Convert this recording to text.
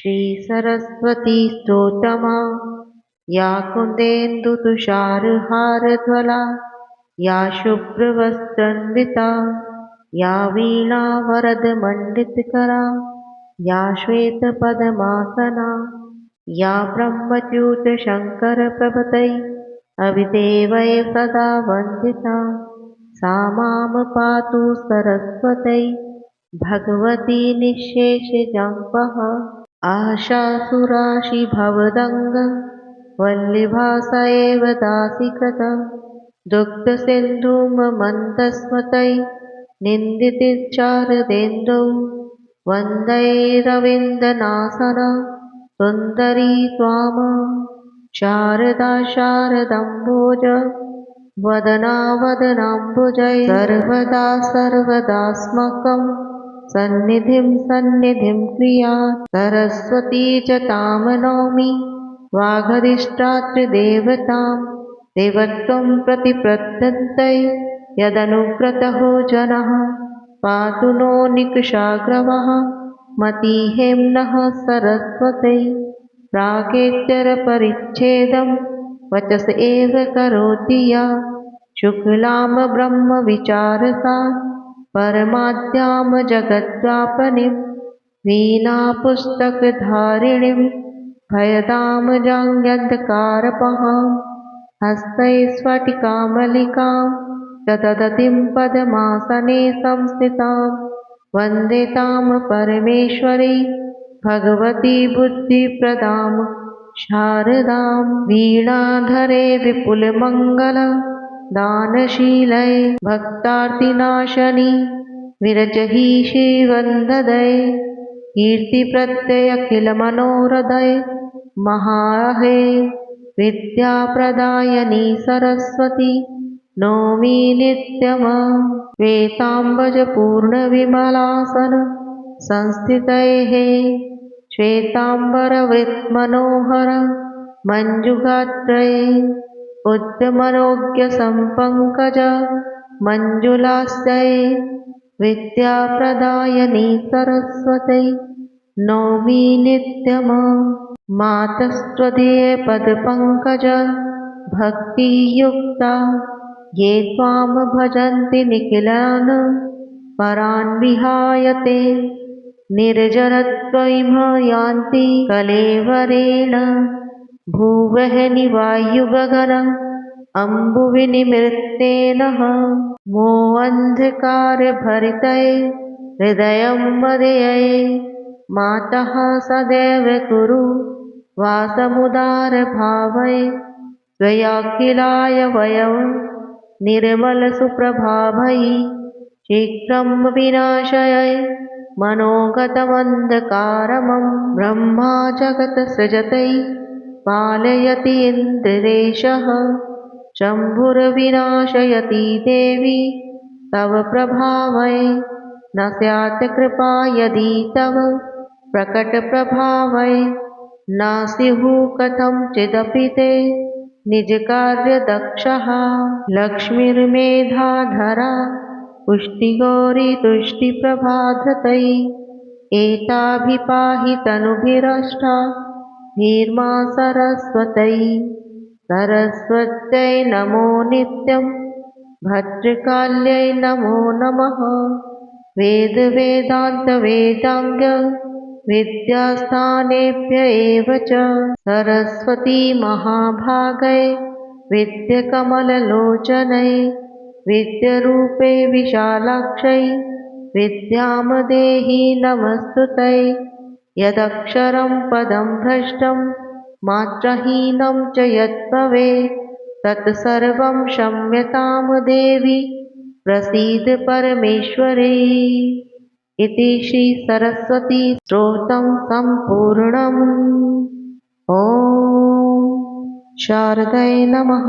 श्रीसरस्वती स्तोत्रमा या कुन्देन्दुतुषारहारज्वला या शुभ्रवस्त्रान्विता या वीणावरदमण्डितकरा या श्वेतपद्मासना या ब्रह्मच्युतशङ्करप्रभृतै अविदेवै सदा वन्दिता सा मां पातु सरस्वती भगवती निःशेषजम्पः आशासुराशिभवदङ्ग वल्लीभा स एव दासीकृता दुग्धसिन्धुममन्दस्मतै निन्दितचारुदेन्दौ वन्दैरविन्दनासना सुन्दरी त्वां शारदा शारदाम्बोज वदना वदनाम्बुजै सर्वदा सर्वदास्माकं सन्निधिं सन्निधिं क्रियात् सरस्वती च तां नौमि वागधिष्ठात्रिदेवतां देवत्वं प्रतिपद्यन्ते यदनुव्रतो जनः पातु नो निकषाग्रवः मतिहेम्नः सरस्वती प्रागेत्तरपरिच्छेदं वचस एव करोति या शुक्लां ब्रह्मविचारसा परमाद्यां जगद्व्यापिनीं वीणापुस्तकधारिणीं भयदां जाड्यन्धकारपहां हस्तैस्फटिकामलिकां ददतीं पद्मासने संस्थितां वन्दे तां परमेश्वरी भगवती बुद्धिप्रदां शारदां वीणाधरे विपुलमङ्गल दानशीलै भक्तार्तिनाशनी विरजहि श्रीवन्ददै कीर्तिप्रत्ययखिलमनोरथै महाहे विद्याप्रदायिनी सरस्वती नौमि नित्यम् श्वेताम्बरपूर्णविमलासन संस्थितैः श्वेताम्बरवृत्तमनोहर मञ्जुगात्रै उद्यमरोग्यसम्पङ्कज मञ्जुलास्यै विद्याप्रदायिनी सरस्वती नौमि नित्यम् मातस्त्वदीये पदपङ्कज भक्तियुक्ता ये त्वां भजन्ति निखिलान् परान् विहाय ते निर्जरत्वं यान्ति कलेवरेण भुवः निवायुगगन अम्बुविनिमृत्तेनः मोऽन्धकारभरितै हृदयं मदीये मातः सदैव कुरु वासमुदारभावै त्वयाखिलाय वयं निर्मलसुप्रभाभै शीघ्रं विनाशय मनोगतमन्धकारमं ब्रह्मा जगत्सृजते पालयति इन्द्रेशः शम्भुर्विनाशयति देवी तव प्रभावै न स्यात् कृपा यदि तव प्रकटप्रभावै न स्युः कथंचिदपि ते निजकार्यदक्षः लक्ष्मीर्मेधाधरा पुष्टिगौरी तुष्टिप्रभाधृतै एताभिपाहि तनुभिरष्टा धीर्मा सरस्वत्यै सरस्वत्यै नमो नित्यं भद्रकाल्यै नमो नमः वेदवेदान्तवेदाङ्ग विद्यास्थानेभ्य एव च सरस्वती महाभागै विद्यकमललोचनै विद्यारूपे विशालाक्षै विद्यां देहि नमस्तुते यदक्षरं पदं भ्रष्टं मात्राहीनं च यद्भवेत् तत्सर्वं क्षम्यतां देवि प्रसीद परमेश्वरी इति श्री सरस्वती स्तोत्रं सम्पूर्णम्। ॐ शारदाय नमः।